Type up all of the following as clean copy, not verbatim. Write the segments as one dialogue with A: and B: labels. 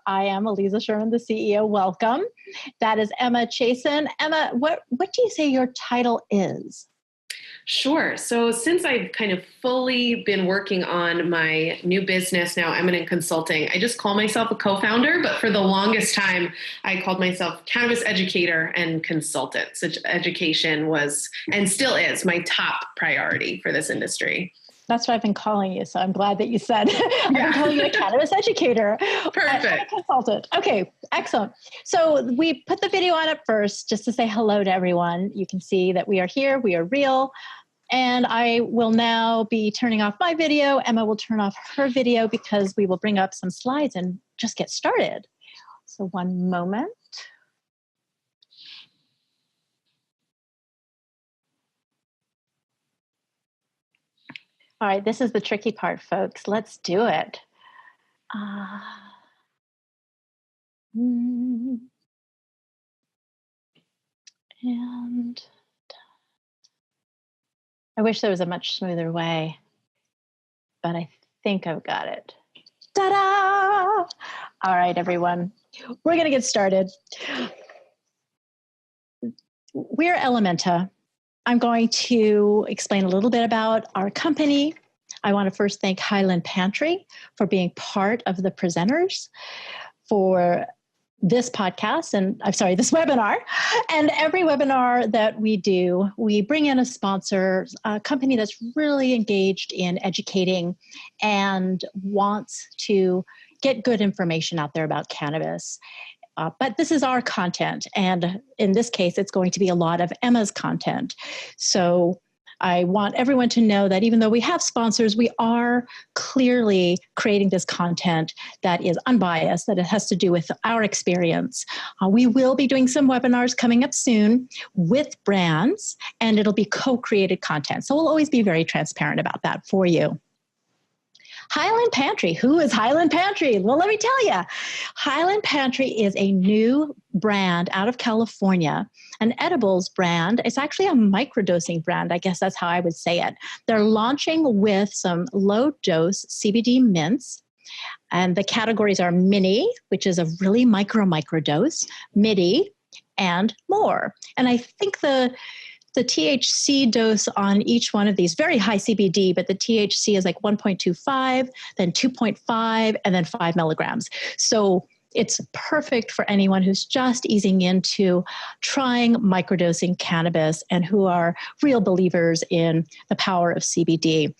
A: I am Aliza Sherman, the CEO. Welcome. That is Emma Chasen. Emma, what do you say your title is?
B: Sure. So since I've kind of fully been working on my new business now, Eminent Consulting, I just call myself a co-founder, but for the longest time, I called myself cannabis educator and consultant. Such education was, and still is, my top priority for this industry.
A: That's what I've been calling you, so I'm glad that you said I've been calling you a cannabis educator.
B: Perfect.
A: And a consultant. Okay, excellent. So we put the video on at first just to say hello to everyone. You can see that we are here, we are real, and I will now be turning off my video. Emma will turn off her video because we will bring up some slides and just get started. So one moment. All right, this is the tricky part, folks. Let's do it. And I wish there was a much smoother way, but I think I've got it. Ta-da! All right, everyone, we're going to get started. We're Ellementa. I'm going to explain a little bit about our company. I want to first thank Highland Pantry for being part of the presenters for this podcast, and I'm sorry, this webinar. And every webinar that we do, we bring in a sponsor, a company that's really engaged in educating and wants to get good information out there about cannabis. But this is our content, and in this case, it's going to be a lot of Emma's content. So I want everyone to know that even though we have sponsors, we are clearly creating this content that is unbiased, that it has to do with our experience. We will be doing some webinars coming up soon with brands, and it'll be co-created content. So we'll always be very transparent about that for you. Highland Pantry. Who is Highland Pantry? Well, let me tell you. Highland Pantry is a new brand out of California, an edibles brand. It's actually a microdosing brand. I guess that's how I would say it. They're launching with some low-dose CBD mints. And the categories are mini, which is a really microdose, midi, and more. And I think the THC dose on each one of these, very high CBD, but the THC is like 1.25, then 2.5, and then 5 milligrams. So it's perfect for anyone who's just easing into trying microdosing cannabis and who are real believers in the power of CBD,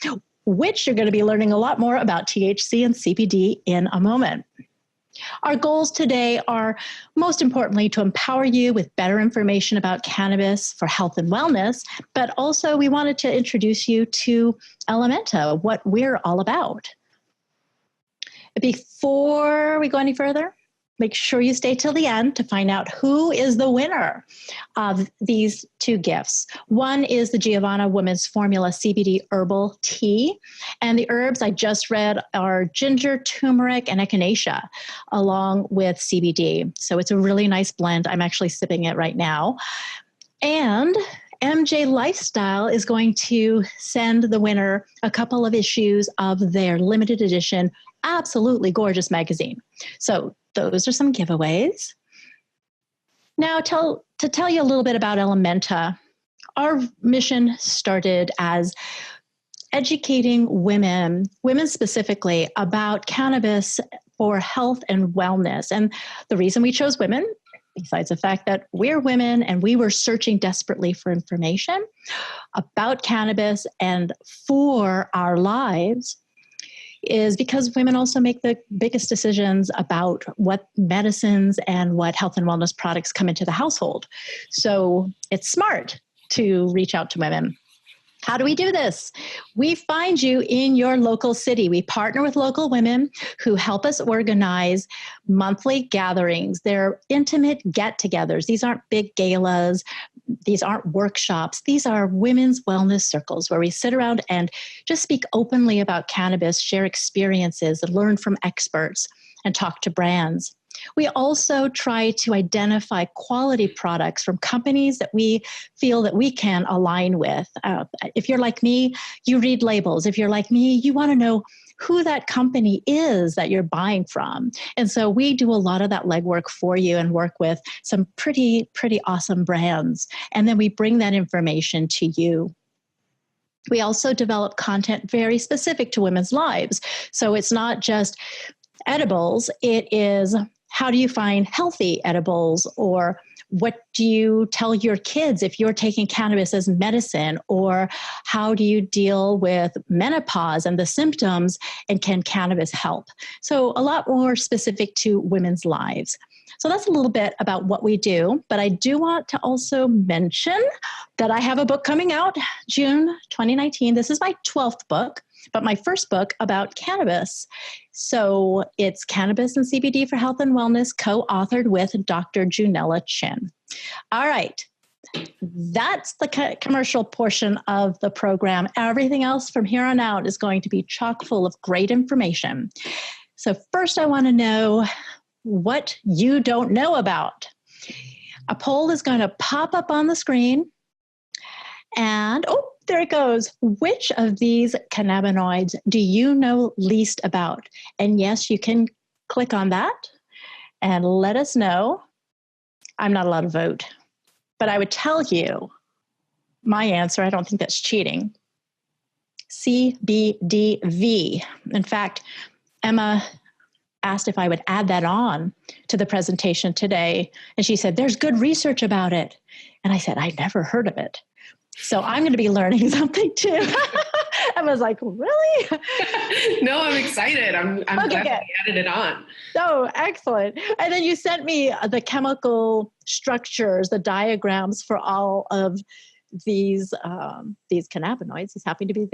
A: which you're going to be learning a lot more about THC and CBD in a moment. Our goals today are, most importantly, to empower you with better information about cannabis for health and wellness, but also we wanted to introduce you to Ellementa, what we're all about. Before we go any further, make sure you stay till the end to find out who is the winner of these two gifts. One is the Giovanna Women's Formula CBD Herbal Tea. And the herbs I just read are ginger, turmeric, and echinacea, along with CBD. So it's a really nice blend. I'm actually sipping it right now. And MJ Lifestyle is going to send the winner a couple of issues of their limited edition, absolutely gorgeous magazine. So those are some giveaways. Now, to tell you a little bit about Ellementa, our mission started as educating women specifically, about cannabis for health and wellness. And the reason we chose women, besides the fact that we're women and we were searching desperately for information about cannabis and for our lives, is because women also make the biggest decisions about what medicines and what health and wellness products come into the household. So it's smart to reach out to women. How do we do this? We find you in your local city. We partner with local women who help us organize monthly gatherings. They're intimate get-togethers. These aren't big galas. These aren't workshops. These are women's wellness circles where we sit around and just speak openly about cannabis, share experiences, and learn from experts. and talk to brands. We also try to identify quality products from companies that we feel that we can align with. If you're like me, you read labels. If you're like me, you want to know who that company is that you're buying from. And so we do a lot of that legwork for you and work with some pretty awesome brands. And then we bring that information to you. We also develop content very specific to women's lives. So it's not just edibles, it is how do you find healthy edibles, or what do you tell your kids if you're taking cannabis as medicine, or how do you deal with menopause and the symptoms, and can cannabis help? So a lot more specific to women's lives. So that's a little bit about what we do, but I do want to also mention that I have a book coming out June 2019. This is my 12th book, but my first book about cannabis. So it's Cannabis and CBD for Health and Wellness, co-authored with Dr. Junella Chin. All right. That's the commercial portion of the program. Everything else from here on out is going to be chock full of great information. So first I want to know what you don't know about. A poll is going to pop up on the screen. And, oh, there it goes. Which of these cannabinoids do you know least about? And yes, you can click on that and let us know. I'm not allowed to vote, but I would tell you my answer. I don't think that's cheating. CBDV. In fact, Emma asked if I would add that on to the presentation today. And she said, there's good research about it. And I said, I never heard of it. So I'm going to be learning something too. I was like, really?
B: No, I'm excited. I'm glad you added it on.
A: Oh, excellent. And then you sent me the chemical structures, the diagrams for all of these cannabinoids. These happen to be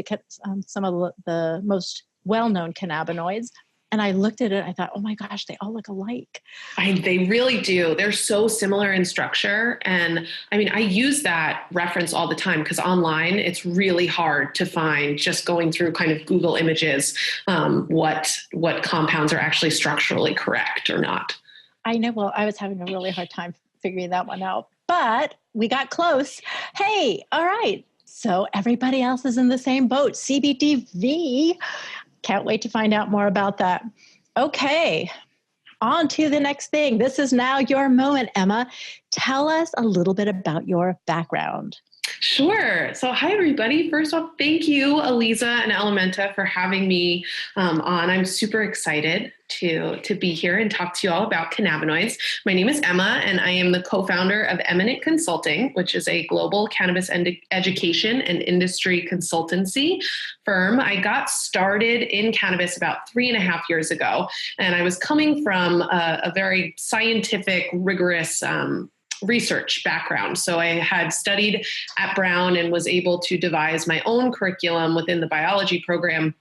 A: some of the most well-known cannabinoids. And I looked at it, I thought, oh my gosh, they all look alike.
B: They really do. They're so similar in structure. And I mean, I use that reference all the time because online it's really hard to find, just going through kind of Google images, what compounds are actually structurally correct or not.
A: I know. Well, I was having a really hard time figuring that one out, but we got close. Hey, all right. So everybody else is in the same boat. CBDV. Can't wait to find out more about that. Okay, on to the next thing. This is now your moment, Emma. Tell us a little bit about your background.
B: Sure. So hi, everybody. First off, thank you, Aliza and Ellementa, for having me on. I'm super excited to be here and talk to you all about cannabinoids. My name is Emma, and I am the co-founder of Eminent Consulting, which is a global cannabis education and industry consultancy firm. I got started in cannabis about 3.5 years ago, and I was coming from a very scientific, rigorous research background. So I had studied at Brown and was able to devise my own curriculum within the biology program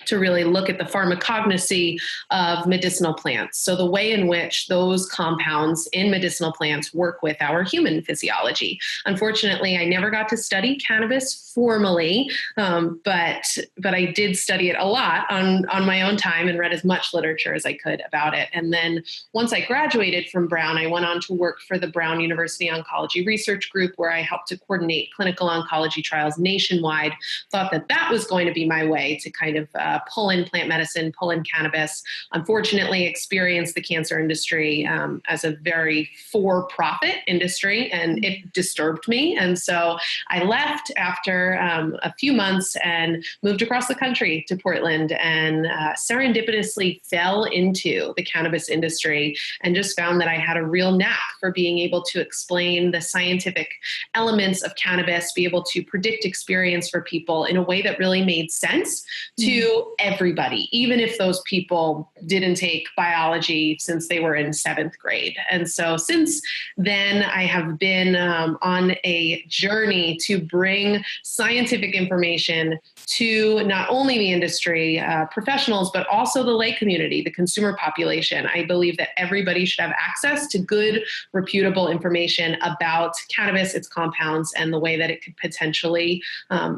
B: to really look at the pharmacognosy of medicinal plants. So the way in which those compounds in medicinal plants work with our human physiology. Unfortunately, I never got to study cannabis formally, but I did study it a lot on my own time and read as much literature as I could about it. And then once I graduated from Brown, I went on to work for the Brown University Oncology Research Group, where I helped to coordinate clinical oncology trials nationwide. Thought that was going to be my way to kind of pull in plant medicine, pull in cannabis. Unfortunately, experienced the cancer industry as a very for-profit industry, and it disturbed me. And so I left after a few months and moved across the country to Portland, and serendipitously fell into the cannabis industry and just found that I had a real knack for being able to explain the scientific elements of cannabis, be able to predict experience for people in a way that really made sense to everybody, even if those people didn't take biology since they were in 7th grade. And so since then, I have been on a journey to bring scientific information to not only the industry professionals, but also the lay community, the consumer population. I believe that everybody should have access to good, reputable information about cannabis, its compounds, and the way that it could potentially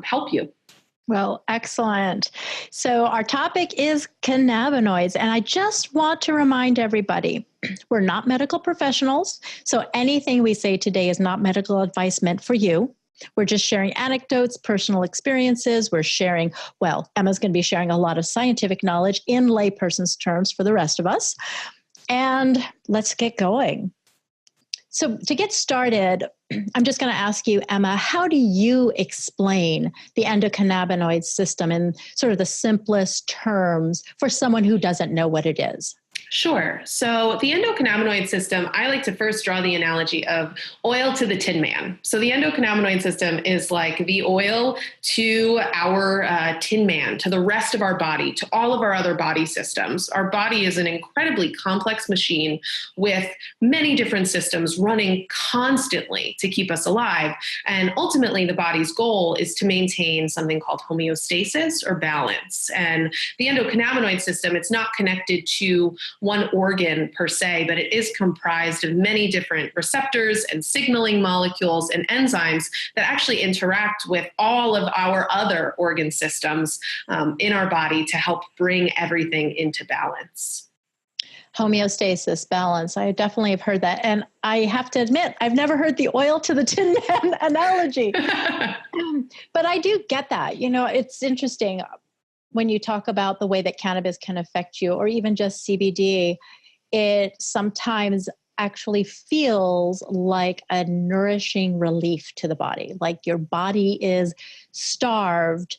B: help you.
A: Well, excellent. So our topic is cannabinoids, and I just want to remind everybody, we're not medical professionals, so anything we say today is not medical advice meant for you. We're just sharing anecdotes, personal experiences. We're sharing, well, Emma's going to be sharing a lot of scientific knowledge in layperson's terms for the rest of us. And let's get going. So to get started, I'm just going to ask you, Emma, how do you explain the endocannabinoid system in sort of the simplest terms for someone who doesn't know what it is?
B: Sure. So the endocannabinoid system, I like to first draw the analogy of oil to the Tin Man. So the endocannabinoid system is like the oil to our Tin Man, to the rest of our body, to all of our other body systems. Our body is an incredibly complex machine with many different systems running constantly to keep us alive. And ultimately, the body's goal is to maintain something called homeostasis or balance. And the endocannabinoid system, it's not connected to one organ per se, but it is comprised of many different receptors and signaling molecules and enzymes that actually interact with all of our other organ systems in our body to help bring everything into balance.
A: Homeostasis, balance. I definitely have heard that. And I have to admit, I've never heard the oil to the Tin Man analogy. But I do get that. You know, it's interesting. When you talk about the way that cannabis can affect you, or even just CBD, it sometimes actually feels like a nourishing relief to the body. Like your body is starved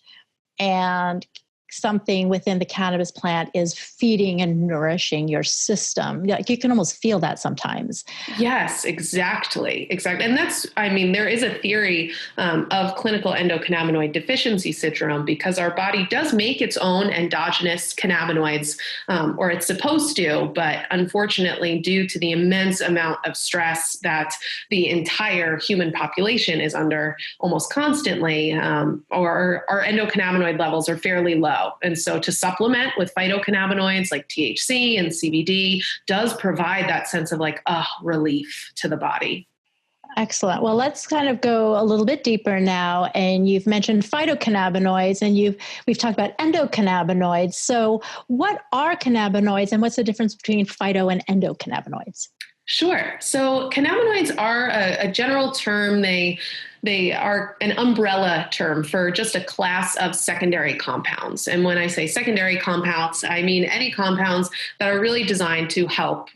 A: and something within the cannabis plant is feeding and nourishing your system. Like you can almost feel that sometimes.
B: Yes, exactly. And that's, I mean, there is a theory of clinical endocannabinoid deficiency syndrome because our body does make its own endogenous cannabinoids, or it's supposed to, but unfortunately, due to the immense amount of stress that the entire human population is under almost constantly, or our endocannabinoid levels are fairly low. And so to supplement with phytocannabinoids like THC and CBD does provide that sense of like, relief to the body.
A: Excellent. Well, let's kind of go a little bit deeper now. And you've mentioned phytocannabinoids and we've talked about endocannabinoids. So what are cannabinoids and what's the difference between phyto and endocannabinoids?
B: Sure. So cannabinoids are a general term. They are an umbrella term for just a class of secondary compounds. And when I say secondary compounds, I mean any compounds that are really designed to help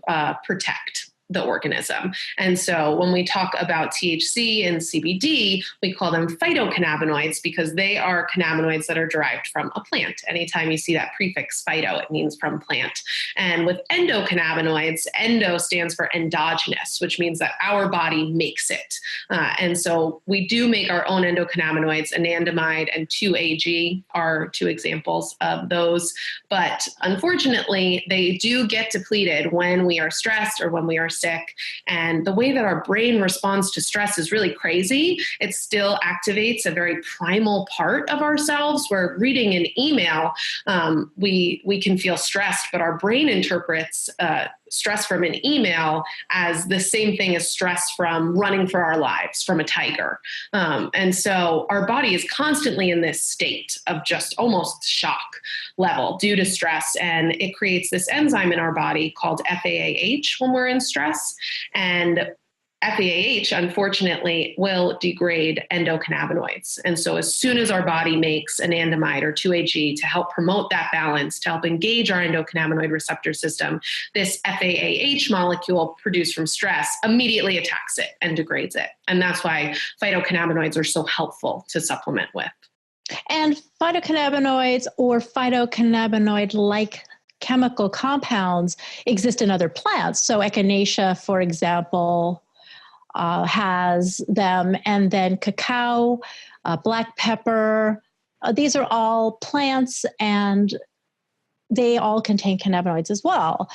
B: protect the organism. And so when we talk about THC and CBD, we call them phytocannabinoids because they are cannabinoids that are derived from a plant. Anytime you see that prefix phyto, it means from plant. And with endocannabinoids, endo stands for endogenous, which means that our body makes it. And so we do make our own endocannabinoids. Anandamide and 2-AG are two examples of those. But unfortunately, they do get depleted when we are stressed or when we are sick. And the way that our brain responds to stress is really crazy. It still activates a very primal part of ourselves where reading an email, we can feel stressed, but our brain interprets stress from an email as the same thing as stress from running for our lives from a tiger. And so our body is constantly in this state of just almost shock level due to stress. And it creates this enzyme in our body called FAAH when we're in stress. And FAAH, unfortunately, will degrade endocannabinoids. And so as soon as our body makes anandamide or 2-AG to help promote that balance, to help engage our endocannabinoid receptor system, this FAAH molecule produced from stress immediately attacks it and degrades it. And that's why phytocannabinoids are so helpful to supplement with.
A: And phytocannabinoids or phytocannabinoid-like chemical compounds exist in other plants. So echinacea, for example, has them, and then cacao, black pepper. These are all plants and they all contain cannabinoids as well.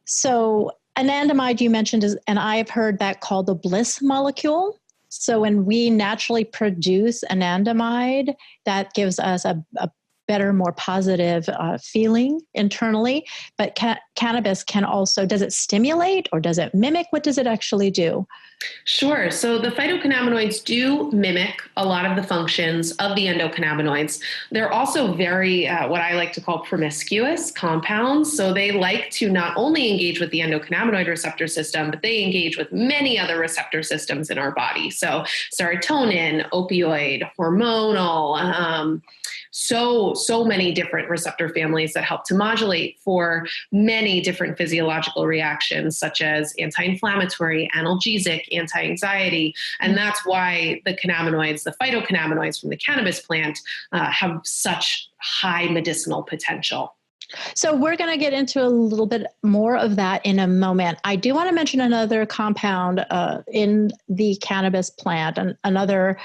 A: So anandamide you mentioned is, and I've heard that called the bliss molecule. So when we naturally produce anandamide, that gives us a better, more positive feeling internally. But cannabis can also, does it stimulate or does it mimic? What does it actually do?
B: Sure. So the phytocannabinoids do mimic a lot of the functions of the endocannabinoids. They're also very, what I like to call promiscuous compounds. So they like to not only engage with the endocannabinoid receptor system, but they engage with many other receptor systems in our body. So serotonin, opioid, hormonal, so many different receptor families that help to modulate for many different physiological reactions, such as anti-inflammatory, analgesic, anti-anxiety. And that's why the cannabinoids, the phytocannabinoids from the cannabis plant, have such high medicinal potential.
A: So we're going to get into a little bit more of that in a moment. I do want to mention another compound in the cannabis plant, another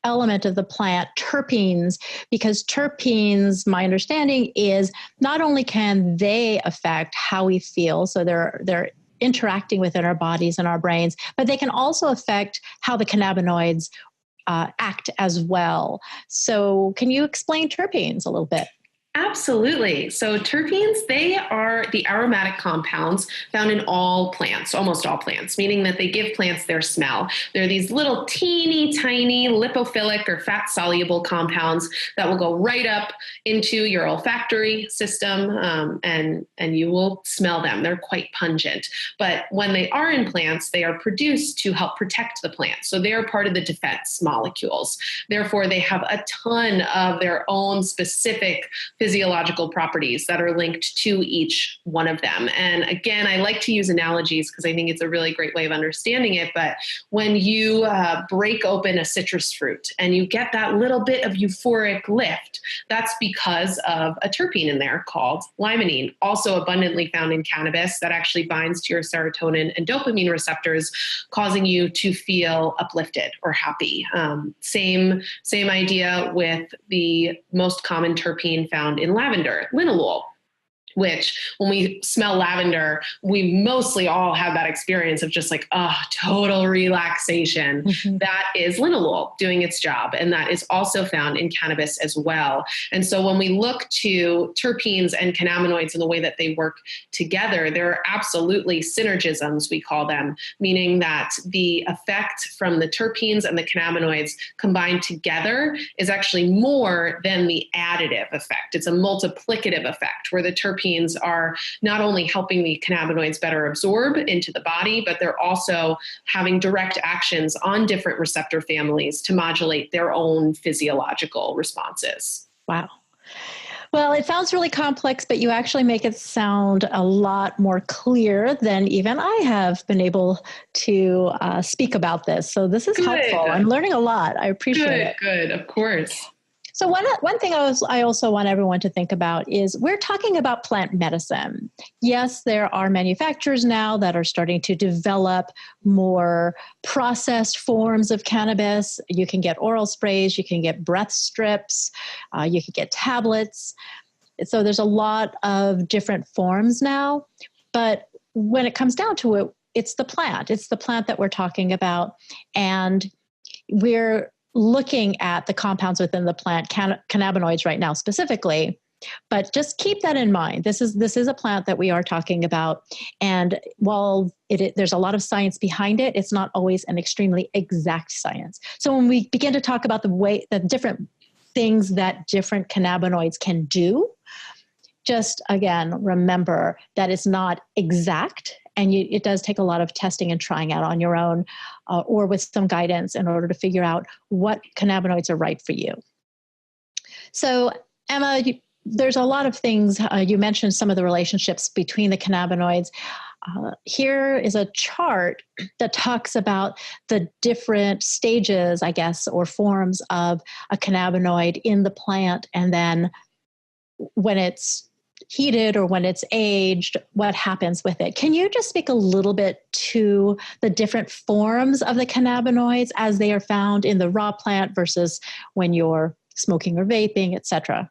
A: element of the plant, terpenes, because terpenes, my understanding is not only can they affect how we feel, so they're interacting within our bodies and our brains, but they can also affect how the cannabinoids act as well. So can you explain terpenes a little bit?
B: Absolutely. So terpenes, they are the aromatic compounds found in all plants, almost all plants, meaning that they give plants their smell. They're these little teeny tiny lipophilic or fat soluble compounds that will go right up into your olfactory system, and you will smell them. They're quite pungent. But when they are in plants, they are produced to help protect the plant. So they are part of the defense molecules. Therefore, they have a ton of their own specific physiological properties that are linked to each one of them. And again, I like to use analogies because I think it's a really great way of understanding it. But when you break open a citrus fruit and you get that little bit of euphoric lift, that's because of a terpene in there called limonene, also abundantly found in cannabis, that actually binds to your serotonin and dopamine receptors, causing you to feel uplifted or happy. Same idea with the most common terpene found in lavender, linalool, which when we smell lavender, we mostly all have that experience of just like, total relaxation. Mm-hmm. That is linalool doing its job. And that is also found in cannabis as well. And so when we look to terpenes and cannabinoids and the way that they work together, there are absolutely synergisms, we call them, meaning that the effect from the terpenes and the cannabinoids combined together is actually more than the additive effect. It's a multiplicative effect where the terpenes are not only helping the cannabinoids better absorb into the body, but they're also having direct actions on different receptor families to modulate their own physiological responses.
A: Wow. Well, it sounds really complex, but you actually make it sound a lot more clear than even I have been able to speak about this. So this is helpful. I'm learning a lot. I appreciate it.
B: Good, of course.
A: So one thing I also want everyone to think about is we're talking about plant medicine. Yes, there are manufacturers now that are starting to develop more processed forms of cannabis. You can get oral sprays, you can get breath strips, you can get tablets. So there's a lot of different forms now. But when it comes down to it, it's the plant. It's the plant that we're talking about. And we're looking at the compounds within the plant, cannabinoids right now specifically, but just keep that in mind. This is a plant that we are talking about. And while there's a lot of science behind it, it's not always an extremely exact science. So when we begin to talk about the different things that different cannabinoids can do, just again, remember that it's not exact. And it does take a lot of testing and trying out on your own or with some guidance in order to figure out what cannabinoids are right for you. So, Emma, there's a lot of things. You mentioned some of the relationships between the cannabinoids. Here is a chart that talks about the different stages, I guess, or forms of a cannabinoid in the plant. And then when it's heated or when it's aged, what happens with it. Can you just speak a little bit to the different forms of the cannabinoids as they are found in the raw plant versus when you're smoking or vaping, et cetera?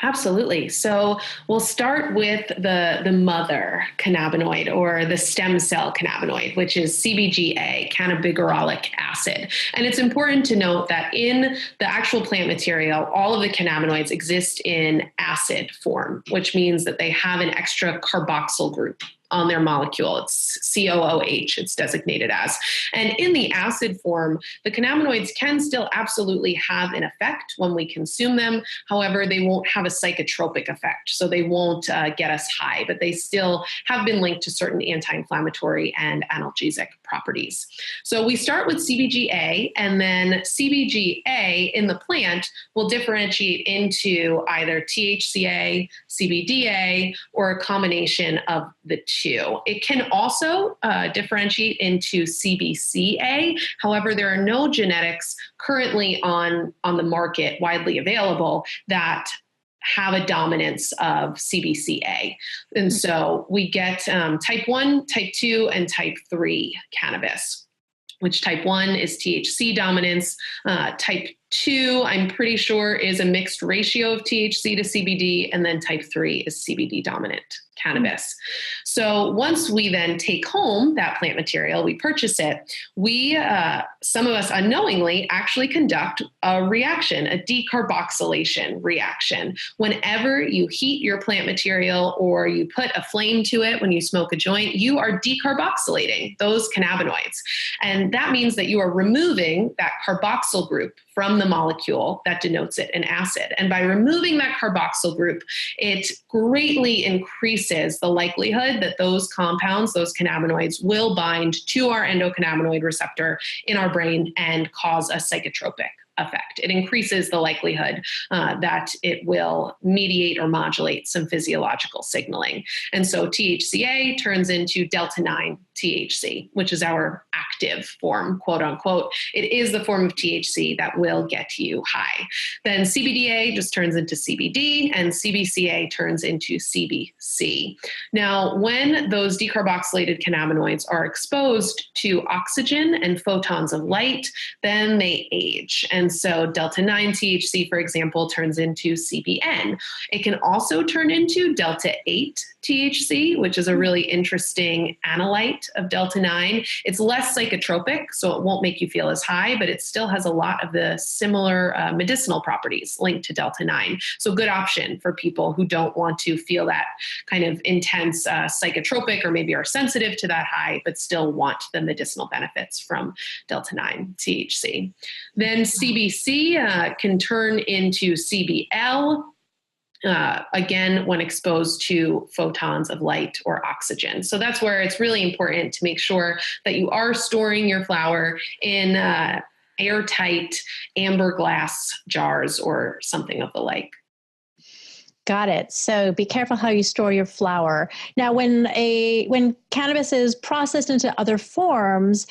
B: Absolutely. So we'll start with the mother cannabinoid or the stem cell cannabinoid, which is CBGA, cannabigerolic acid. And it's important to note that in the actual plant material, all of the cannabinoids exist in acid form, which means that they have an extra carboxyl group on their molecule. It's COOH, it's designated as. And in the acid form, the cannabinoids can still absolutely have an effect when we consume them. However, they won't have a psychotropic effect. So they won't get us high, but they still have been linked to certain anti-inflammatory and analgesic properties. So we start with CBGA, and then CBGA in the plant will differentiate into either THCA, CBDA, or a combination of the two. It can also differentiate into CBCA. However, there are no genetics currently on the market widely available that have a dominance of CBCA. And so we get type 1, type 2, and type 3 cannabis, which type 1 is THC dominance. Type 2, I'm pretty sure, is a mixed ratio of THC to CBD, and then type 3 is CBD dominant cannabis. So once we then take home that plant material, we purchase it, we, some of us unknowingly actually conduct a reaction, a decarboxylation reaction. Whenever you heat your plant material or you put a flame to it when you smoke a joint, you are decarboxylating those cannabinoids. And that means that you are removing that carboxyl group from the molecule that denotes it an acid. And by removing that carboxyl group, it greatly increases the likelihood that those compounds, those cannabinoids, will bind to our endocannabinoid receptor in our brain and cause a psychotropic effect. It increases the likelihood that it will mediate or modulate some physiological signaling. And so THCA turns into delta 9 THC, which is our active form, quote unquote. It is the form of THC that will get you high. Then CBDA just turns into CBD, and CBCA turns into CBC. Now, when those decarboxylated cannabinoids are exposed to oxygen and photons of light, then they age. And so delta 9 THC, for example, turns into CBN. It can also turn into delta 8 THC, which is a really interesting analyte of delta 9. It's less psychotropic, so it won't make you feel as high, but it still has a lot of the similar medicinal properties linked to delta 9. So good option for people who don't want to feel that kind of intense psychotropic, or maybe are sensitive to that high, but still want the medicinal benefits from delta 9 THC. Then CBC can turn into CBL, again, when exposed to photons of light or oxygen. So that's where it's really important to make sure that you are storing your flower in airtight amber glass jars or something of the like.
A: Got it. So be careful how you store your flower. Now, when cannabis is processed into other forms,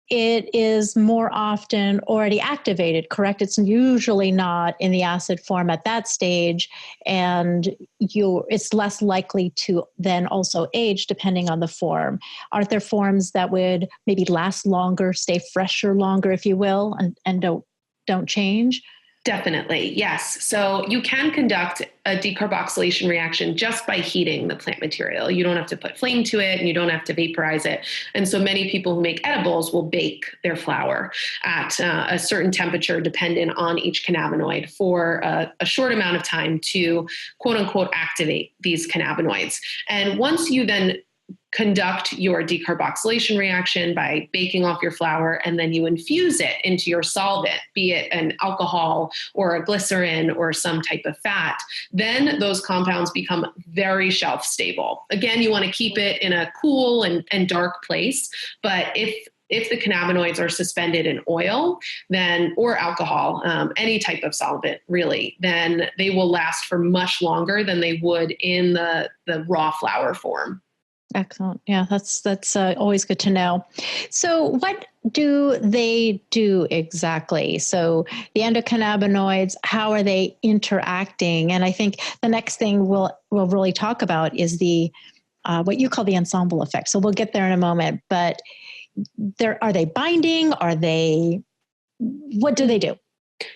A: it is more often already activated, correct? It's usually not in the acid form at that stage, and it's less likely to then also age depending on the form. Aren't there forms that would maybe last longer, stay fresher longer, if you will, and don't change?
B: Definitely, yes. So you can conduct a decarboxylation reaction just by heating the plant material. You don't have to put flame to it, and you don't have to vaporize it. And so many people who make edibles will bake their flower at a certain temperature dependent on each cannabinoid for a short amount of time to, quote unquote, activate these cannabinoids. And once you then conduct your decarboxylation reaction by baking off your flour, and then you infuse it into your solvent, be it an alcohol or a glycerin or some type of fat, then those compounds become very shelf stable. Again, you want to keep it in a cool and dark place, but if the cannabinoids are suspended in oil, then, or alcohol, any type of solvent really, then they will last for much longer than they would in the raw flour form.
A: Excellent. Yeah, that's always good to know. So what do they do exactly? So the endocannabinoids, how are they interacting? And I think the next thing we'll really talk about is the what you call the ensemble effect. So we'll get there in a moment. But are they binding? What do they do?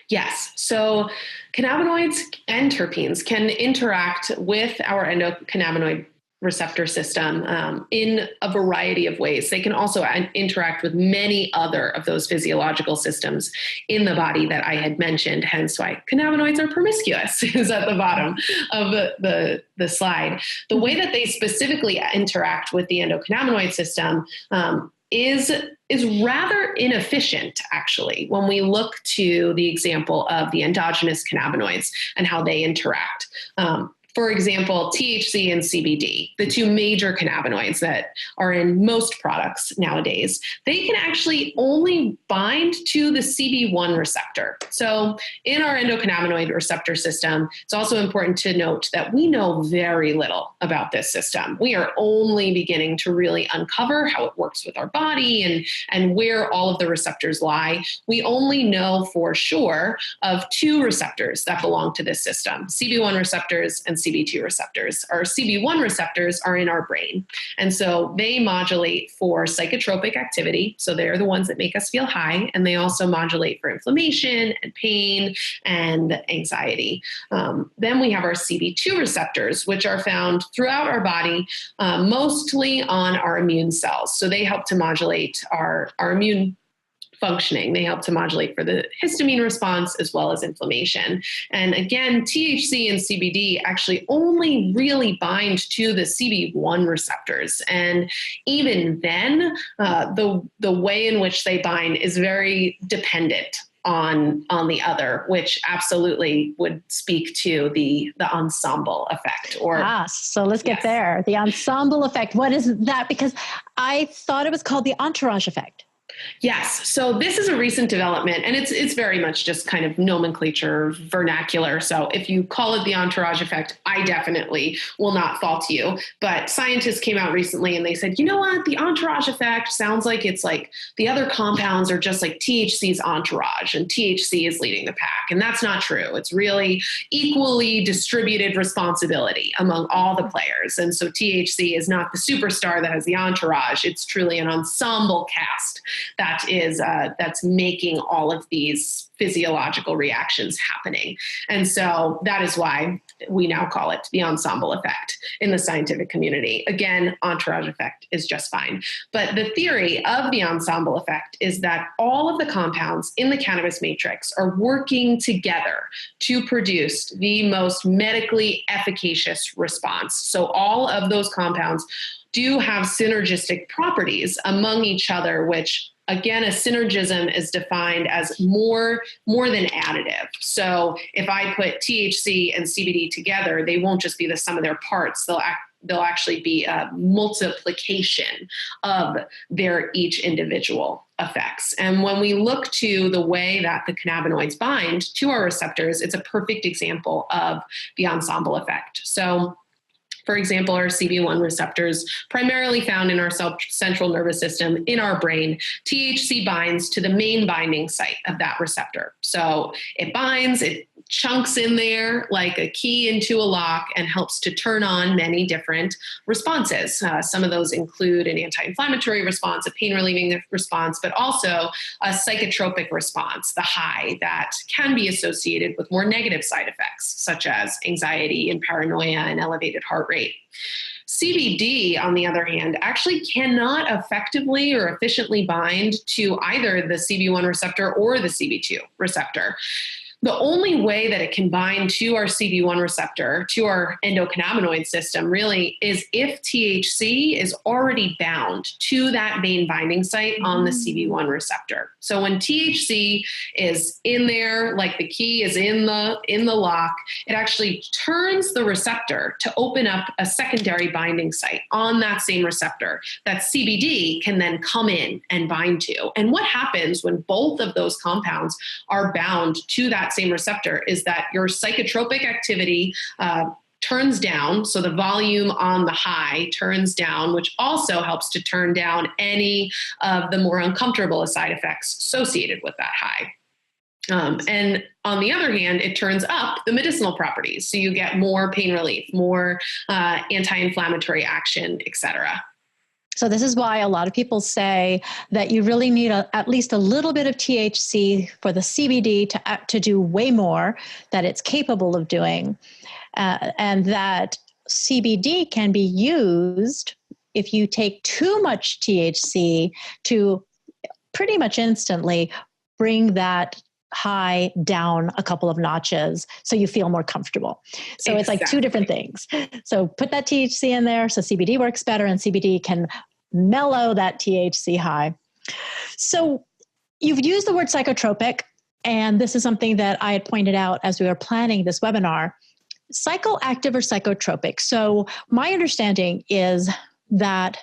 B: Yes. So cannabinoids and terpenes can interact with our endocannabinoid receptor system in a variety of ways. They can also interact with many other of those physiological systems in the body that I had mentioned, hence why cannabinoids are promiscuous is at the bottom of the slide. The way that they specifically interact with the endocannabinoid system is rather inefficient, actually, when we look to the example of the endogenous cannabinoids and how they interact. For example, THC and CBD, the two major cannabinoids that are in most products nowadays, they can actually only bind to the CB1 receptor. So in our endocannabinoid receptor system, it's also important to note that we know very little about this system. We are only beginning to really uncover how it works with our body and where all of the receptors lie. We only know for sure of two receptors that belong to this system, CB1 receptors and CB2 receptors. Our CB1 receptors are in our brain. And so they modulate for psychotropic activity. So they're the ones that make us feel high. And they also modulate for inflammation and pain and anxiety. Then we have our CB2 receptors, which are found throughout our body, mostly on our immune cells. So they help to modulate our immune functioning. They help to modulate for the histamine response as well as inflammation. And again, THC and CBD actually only really bind to the CB1 receptors. And even then, the way in which they bind is very dependent on the other, which absolutely would speak to the ensemble effect.
A: So let's get there. The ensemble effect. What is that? Because I thought it was called the entourage effect.
B: Yes. So this is a recent development, and it's very much just kind of nomenclature vernacular. So if you call it the entourage effect, I definitely will not fault you. But scientists came out recently and they said, you know what, the entourage effect sounds like it's like the other compounds are just like THC's entourage and THC is leading the pack. And that's not true. It's really equally distributed responsibility among all the players. And so THC is not the superstar that has the entourage. It's truly an ensemble cast that's making all of these physiological reactions happening. And so that is why we now call it the ensemble effect in the scientific community. Again, entourage effect is just fine. But the theory of the ensemble effect is that all of the compounds in the cannabis matrix are working together to produce the most medically efficacious response. So all of those compounds do have synergistic properties among each other, which again, a synergism is defined as more than additive. So if I put THC and CBD together, they won't just be the sum of their parts. They'll actually be a multiplication of their each individual effects. And when we look to the way that the cannabinoids bind to our receptors, it's a perfect example of the ensemble effect. So for example, our CB1 receptors, primarily found in our central nervous system in our brain, THC binds to the main binding site of that receptor. So it binds, it chunks in there like a key into a lock and helps to turn on many different responses. Some of those include an anti-inflammatory response, a pain-relieving response, but also a psychotropic response, the high that can be associated with more negative side effects, such as anxiety and paranoia and elevated heart rate. CBD, on the other hand, actually cannot effectively or efficiently bind to either the CB1 receptor or the CB2 receptor. The only way that it can bind to our CB1 receptor, to our endocannabinoid system, really is if THC is already bound to that main binding site on the CB1 receptor. So when THC is in there, like the key is in the lock, it actually turns the receptor to open up a secondary binding site on that same receptor that CBD can then come in and bind to. And what happens when both of those compounds are bound to that same receptor is that your psychotropic activity turns down. So the volume on the high turns down, which also helps to turn down any of the more uncomfortable side effects associated with that high. And on the other hand, it turns up the medicinal properties. So you get more pain relief, more anti-inflammatory action, et cetera.
A: So this is why a lot of people say that you really need at least a little bit of THC for the CBD to do way more that it's capable of doing, and that CBD can be used if you take too much THC to pretty much instantly bring that high down a couple of notches so you feel more comfortable. So It's like two different things. So put that THC in there so CBD works better, and CBD can mellow that THC high. So you've used the word psychotropic, and this is something that I had pointed out as we were planning this webinar. Psychoactive or psychotropic. So my understanding is that,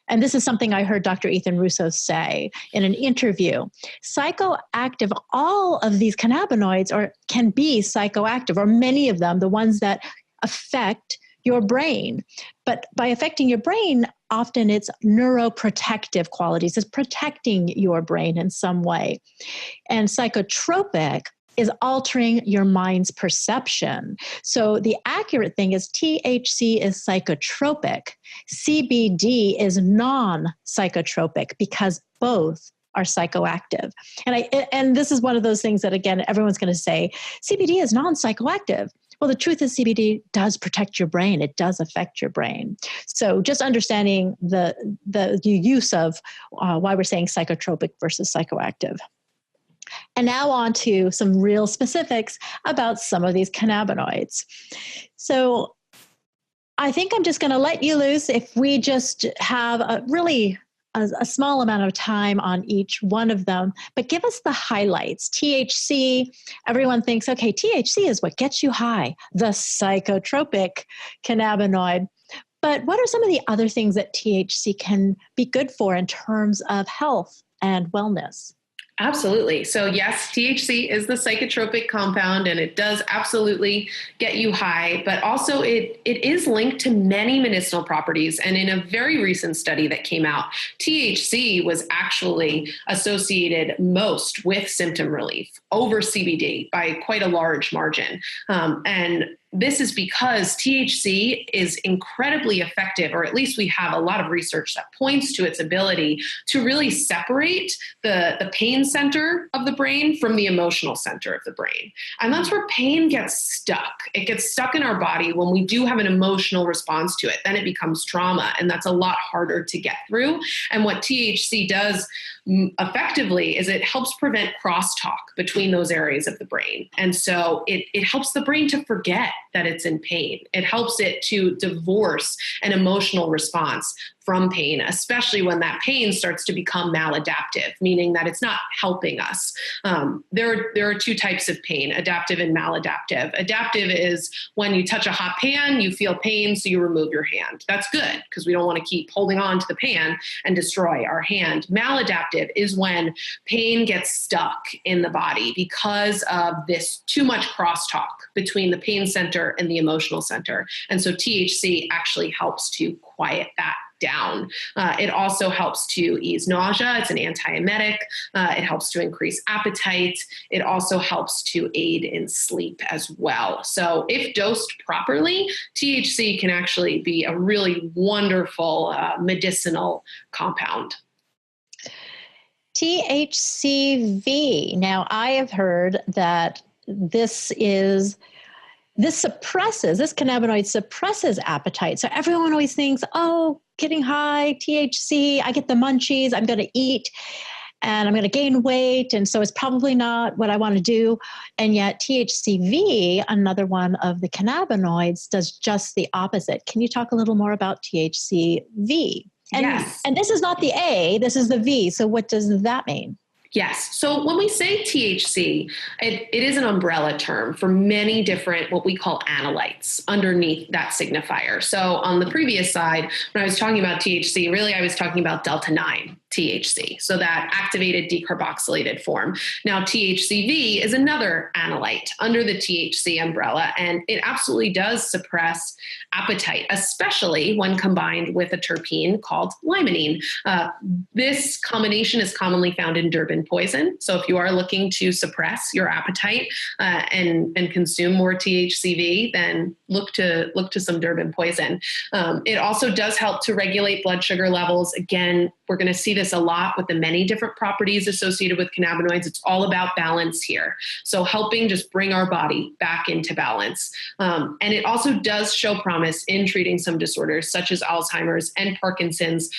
A: and this is something I heard Dr. Ethan Russo say in an interview, psychoactive, all of these cannabinoids can be psychoactive, or many of them, the ones that affect your brain. But by affecting your brain, often it's neuroprotective qualities. It's protecting your brain in some way. And psychotropic is altering your mind's perception. So the accurate thing is THC is psychotropic. CBD is non-psychotropic because both are psychoactive. And this is one of those things that, again, everyone's going to say, CBD is non-psychoactive. Well, the truth is CBD does protect your brain. It does affect your brain. So just understanding the use of why we're saying psychotropic versus psychoactive. And now on to some real specifics about some of these cannabinoids. So I think I'm just going to let you loose if we just have a small amount of time on each one of them, but give us the highlights. THC, everyone thinks, okay, THC is what gets you high, the psychotropic cannabinoid. But what are some of the other things that THC can be good for in terms of health and wellness?
B: Absolutely. So yes, THC is the psychotropic compound, and it does absolutely get you high, but also it is linked to many medicinal properties. And in a very recent study that came out, THC was actually associated most with symptom relief over CBD by quite a large margin. And this is because THC is incredibly effective, or at least we have a lot of research that points to its ability to really separate the pain center of the brain from the emotional center of the brain. And that's where pain gets stuck. It gets stuck in our body when we do have an emotional response to it. Then it becomes trauma, and that's a lot harder to get through. And what THC does effectively is it helps prevent crosstalk between those areas of the brain. And so it helps the brain to forget that it's in pain. It helps it to divorce an emotional response from pain, especially when that pain starts to become maladaptive, meaning that it's not helping us. There are two types of pain, adaptive and maladaptive. Adaptive is when you touch a hot pan, you feel pain, so you remove your hand. That's good because we don't want to keep holding on to the pan and destroy our hand. Maladaptive is when pain gets stuck in the body because of this too much crosstalk between the pain center and the emotional center. And so THC actually helps to quiet that down. It also helps to ease nausea. It's an antiemetic. It helps to increase appetite. It also helps to aid in sleep as well. So if dosed properly, THC can actually be a really wonderful medicinal compound.
A: THCV. Now, I have heard that this cannabinoid suppresses appetite. So everyone always thinks, oh, getting high, THC, I get the munchies, I'm going to eat and I'm going to gain weight. And so it's probably not what I want to do. And yet THCV, another one of the cannabinoids, does just the opposite. Can you talk a little more about THCV?
B: Yes.
A: And this is not the A, this is the V. So what does that mean?
B: Yes. So when we say THC, it is an umbrella term for many different what we call analytes underneath that signifier. So on the previous side, when I was talking about THC, really I was talking about delta-9. THC, so that activated decarboxylated form. Now, THCV is another analyte under the THC umbrella, and it absolutely does suppress appetite, especially when combined with a terpene called limonene. This combination is commonly found in Durban poison. So if you are looking to suppress your appetite and consume more THCV, then look to some Durban poison. It also does help to regulate blood sugar levels. Again, we're going to see this a lot with the many different properties associated with cannabinoids. It's all about balance here. So helping just bring our body back into balance. And it also does show promise in treating some disorders such as Alzheimer's and Parkinson's.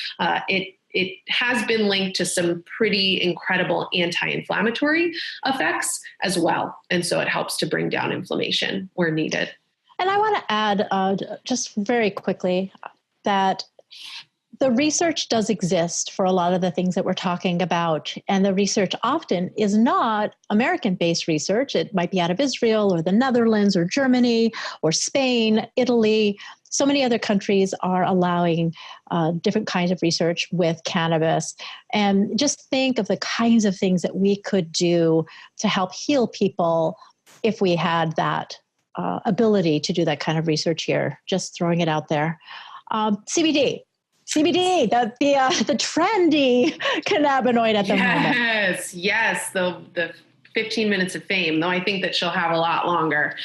B: It has been linked to some pretty incredible anti-inflammatory effects as well. And so it helps to bring down inflammation where needed.
A: And I want to add just very quickly that the research does exist for a lot of the things that we're talking about. And the research often is not American-based research. It might be out of Israel or the Netherlands or Germany or Spain, Italy. So many other countries are allowing different kinds of research with cannabis. And just think of the kinds of things that we could do to help heal people if we had that ability to do that kind of research here. Just throwing it out there. CBD, the trendy cannabinoid at the moment.
B: Yes, the 15 minutes of fame, though I think that she'll have a lot longer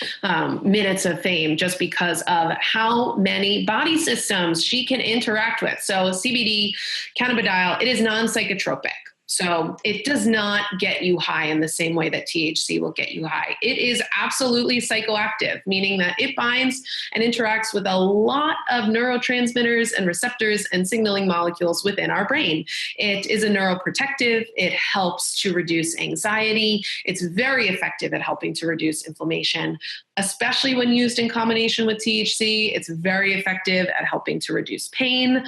B: minutes of fame just because of how many body systems she can interact with. So CBD, cannabidiol, it is non-psychotropic. So it does not get you high in the same way that THC will get you high. It is absolutely psychoactive, meaning that it binds and interacts with a lot of neurotransmitters and receptors and signaling molecules within our brain. It is a neuroprotective. It helps to reduce anxiety. It's very effective at helping to reduce inflammation, especially when used in combination with THC. It's very effective at helping to reduce pain.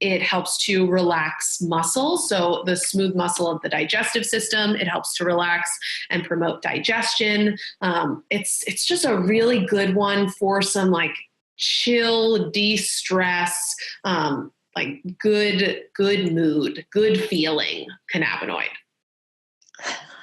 B: It helps to relax muscle. So the smooth muscle of the digestive system, it helps to relax and promote digestion. It's just a really good one for some like chill, de-stress, like good mood, good feeling cannabinoid.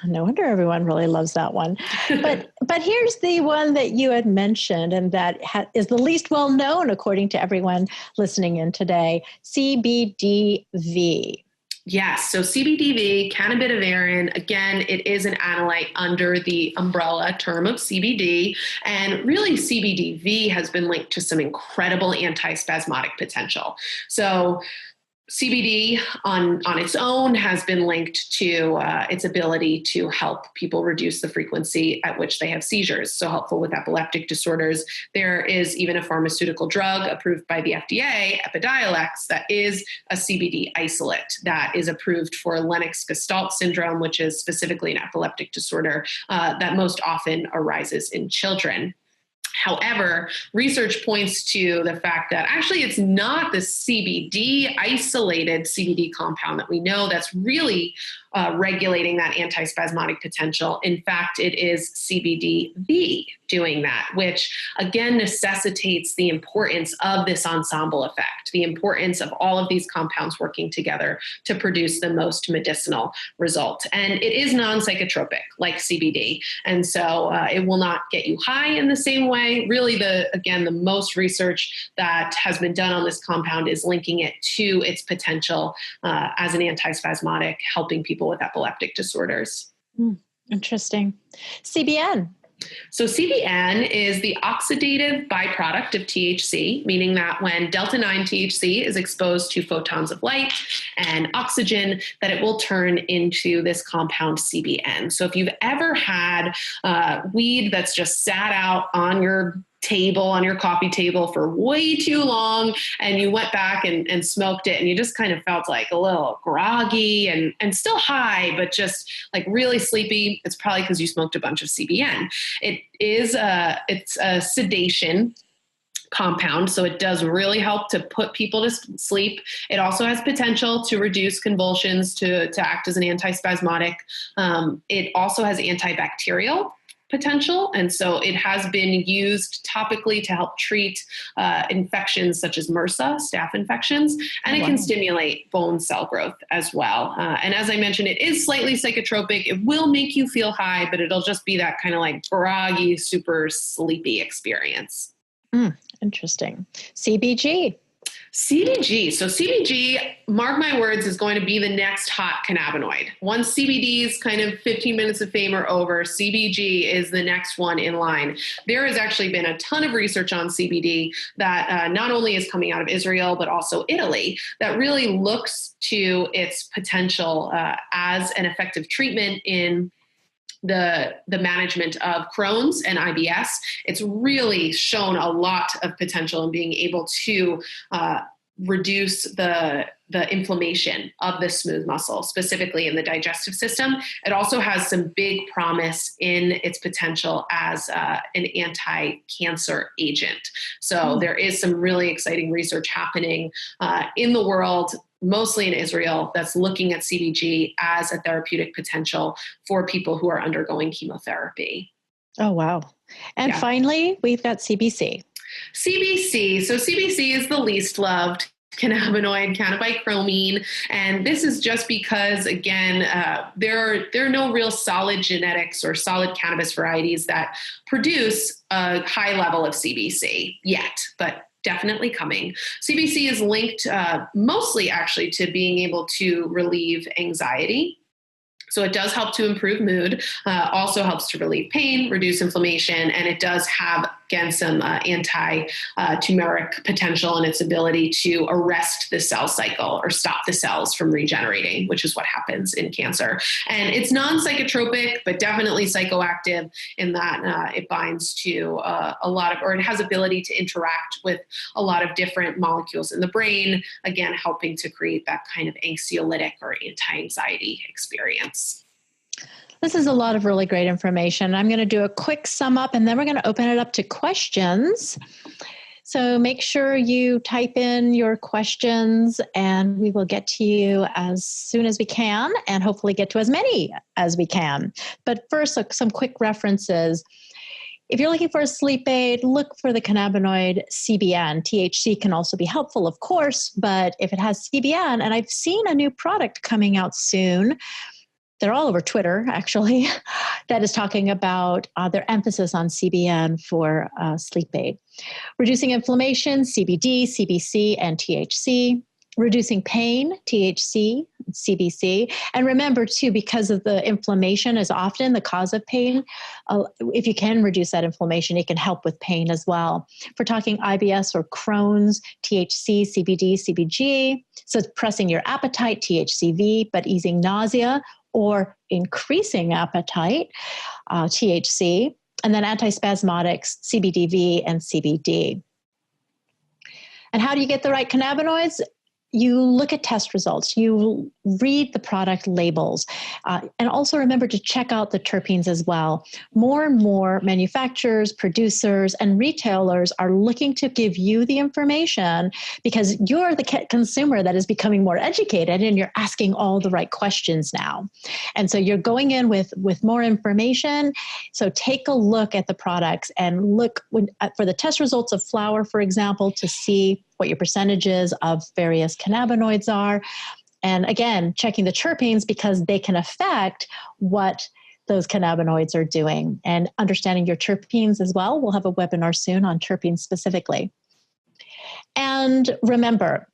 A: No wonder everyone really loves that one. But here's the one that you had mentioned and that is the least well known according to everyone listening in today, CBDV.
B: Yes, so CBDV, cannabidivarin, again, it is an analyte under the umbrella term of CBD, and really CBDV has been linked to some incredible antispasmodic potential. So CBD on its own has been linked to its ability to help people reduce the frequency at which they have seizures, so helpful with epileptic disorders. There is even a pharmaceutical drug approved by the FDA, Epidiolex, that is a CBD isolate that is approved for Lennox-Gastaut syndrome, which is specifically an epileptic disorder that most often arises in children. However, research points to the fact that actually it's not the CBD, isolated CBD compound that we know that's really regulating that antispasmodic potential. In fact, it is CBDV doing that, which again necessitates the importance of this ensemble effect, the importance of all of these compounds working together to produce the most medicinal result. And it is non-psychotropic like CBD. And so it will not get you high in the same way. Really, the most research that has been done on this compound is linking it to its potential as an antispasmodic, helping people with epileptic disorders.
A: Interesting. CBN.
B: So CBN is the oxidative byproduct of THC, meaning that when delta-9 THC is exposed to photons of light and oxygen, that it will turn into this compound CBN. So if you've ever had weed that's just sat out on your table, on your coffee table for way too long, and you went back and smoked it, and you just kind of felt like a little groggy and still high, but just like really sleepy, it's probably because you smoked a bunch of CBN. It's a sedation compound, so it does really help to put people to sleep. It also has potential to reduce convulsions, to act as an antispasmodic. It also has antibacterial potential. And so it has been used topically to help treat infections such as MRSA, staph infections, and it can stimulate bone cell growth as well. And as I mentioned, it is slightly psychotropic. It will make you feel high, but it'll just be that kind of like groggy, super sleepy experience.
A: Interesting. CBG.
B: CBG. So CBG, mark my words, is going to be the next hot cannabinoid. Once CBD's kind of 15 minutes of fame are over, CBG is the next one in line. There has actually been a ton of research on CBD that not only is coming out of Israel, but also Italy, that really looks to its potential as an effective treatment in the management of Crohn's and IBS. It's really shown a lot of potential in being able to reduce the inflammation of the smooth muscle, specifically in the digestive system. It also has some big promise in its potential as an anti-cancer agent. So there is some really exciting research happening in the world, mostly in Israel, that's looking at CBG as a therapeutic potential for people who are undergoing chemotherapy.
A: Oh, wow. And finally, we've got CBC.
B: CBC. So CBC is the least loved cannabinoid, cannabichromene. And this is just because, again, there are no real solid genetics or solid cannabis varieties that produce a high level of CBC yet, but definitely coming. CBC is linked mostly actually to being able to relieve anxiety. So it does help to improve mood, also helps to relieve pain, reduce inflammation, and it does have, again, some anti-tumoric potential in its ability to arrest the cell cycle or stop the cells from regenerating, which is what happens in cancer. And it's non-psychotropic, but definitely psychoactive in that it binds to a lot of, or it has ability to interact with a lot of different molecules in the brain, again, helping to create that kind of anxiolytic or anti-anxiety experience.
A: This is a lot of really great information. I'm going to do a quick sum up and then we're going to open it up to questions. So make sure you type in your questions and we will get to you as soon as we can and hopefully get to as many as we can. But first, some quick references. If you're looking for a sleep aid, look for the cannabinoid CBN. THC can also be helpful, of course, but if it has CBN, and I've seen a new product coming out soon, they're all over Twitter, actually, that is talking about their emphasis on CBN for sleep aid. Reducing inflammation, CBD, CBC, and THC. Reducing pain, THC, CBC. And remember, too, because of the inflammation is often the cause of pain, if you can reduce that inflammation, it can help with pain as well. If we're talking IBS or Crohn's, THC, CBD, CBG. Suppressing your appetite, THCV, but easing nausea or increasing appetite, THC, and then antispasmodics, CBDV and CBD. And how do you get the right cannabinoids? You look at test results, you read the product labels, and also remember to check out the terpenes as well. More and more manufacturers, producers, and retailers are looking to give you the information because you're the consumer that is becoming more educated and you're asking all the right questions now. And so you're going in with more information. So take a look at the products and look for the test results of flower, for example, to see what your percentages of various cannabinoids are. And again, checking the terpenes because they can affect what those cannabinoids are doing and understanding your terpenes as well. We'll have a webinar soon on terpenes specifically. And remember,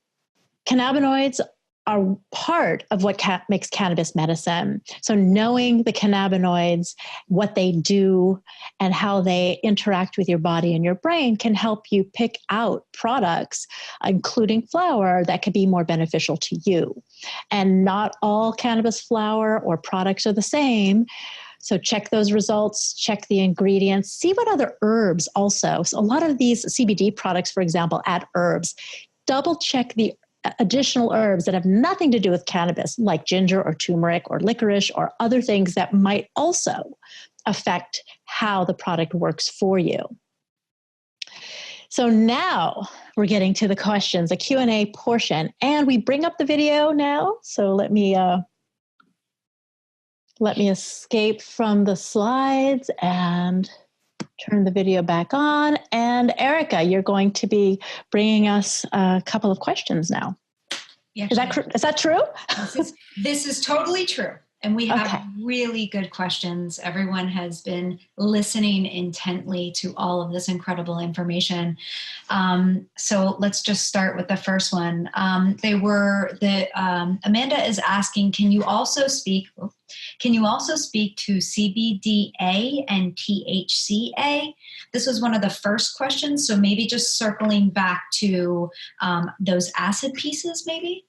A: cannabinoids are part of what makes cannabis medicine. So knowing the cannabinoids, what they do, and how they interact with your body and your brain can help you pick out products, including flower, that could be more beneficial to you. And not all cannabis flower or products are the same. So check those results, check the ingredients, see what other herbs also. So a lot of these CBD products, for example, add herbs. Double check the additional herbs that have nothing to do with cannabis, like ginger or turmeric or licorice or other things that might also affect how the product works for you. So now we're getting to the questions, the Q&A portion, and we bring up the video now. So let me Let me escape from the slides and turn the video back on. And Erica, you're going to be bringing us a couple of questions now.
C: Yeah,
A: is that true?
C: This is totally true. And we have really good questions. Everyone has been listening intently to all of this incredible information. So let's just start with the first one. Amanda is asking, can you also speak to CBDA and THCA? This was one of the first questions. So maybe just circling back to those acid pieces, maybe?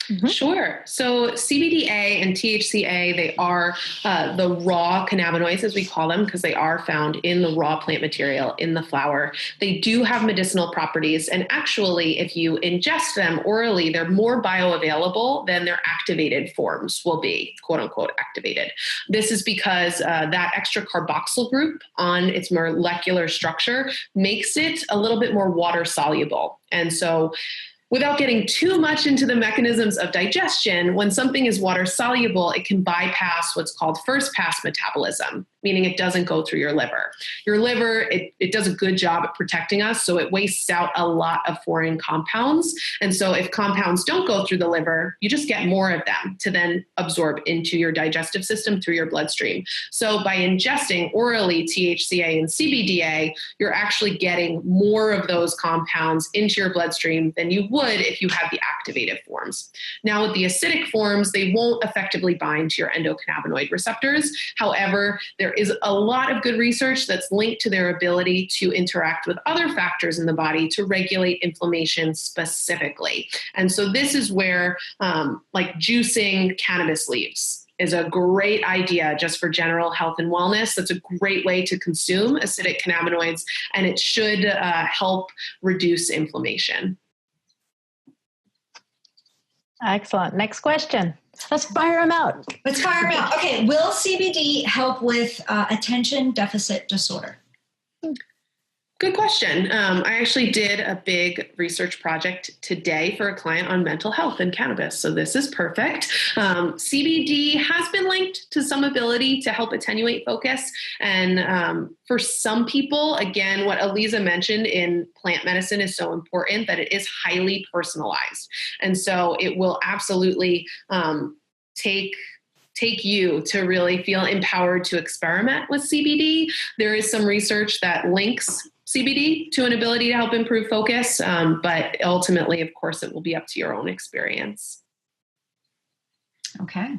B: Mm-hmm. Sure. So CBDA and THCA, they are the raw cannabinoids, as we call them, because they are found in the raw plant material in the flower. They do have medicinal properties. And actually, if you ingest them orally, they're more bioavailable than their activated forms will be, quote unquote, activated. This is because that extra carboxyl group on its molecular structure makes it a little bit more water soluble. And so without getting too much into the mechanisms of digestion, when something is water soluble, it can bypass what's called first pass metabolism, meaning it doesn't go through your liver. Your liver, it does a good job at protecting us, so it wastes out a lot of foreign compounds. And so if compounds don't go through the liver, you just get more of them to then absorb into your digestive system through your bloodstream. So by ingesting orally THCA and CBDA, you're actually getting more of those compounds into your bloodstream than you would if you had the activated forms. Now with the acidic forms, they won't effectively bind to your endocannabinoid receptors. However, there is a lot of good research that's linked to their ability to interact with other factors in the body to regulate inflammation specifically. And so this is where like juicing cannabis leaves is a great idea just for general health and wellness. That's a great way to consume acidic cannabinoids, and it should help reduce inflammation.
A: Excellent. Next question. Let's fire them out.
C: Okay. Will CBD help with attention deficit disorder?
B: Good question. I actually did a big research project today for a client on mental health and cannabis. So this is perfect. CBD has been linked to some ability to help attenuate focus. And for some people, again, what Aliza mentioned in plant medicine is so important that it is highly personalized. And so it will absolutely take you to really feel empowered to experiment with CBD. There is some research that links CBD to an ability to help improve focus, but ultimately, of course, it will be up to your own experience.
C: Okay.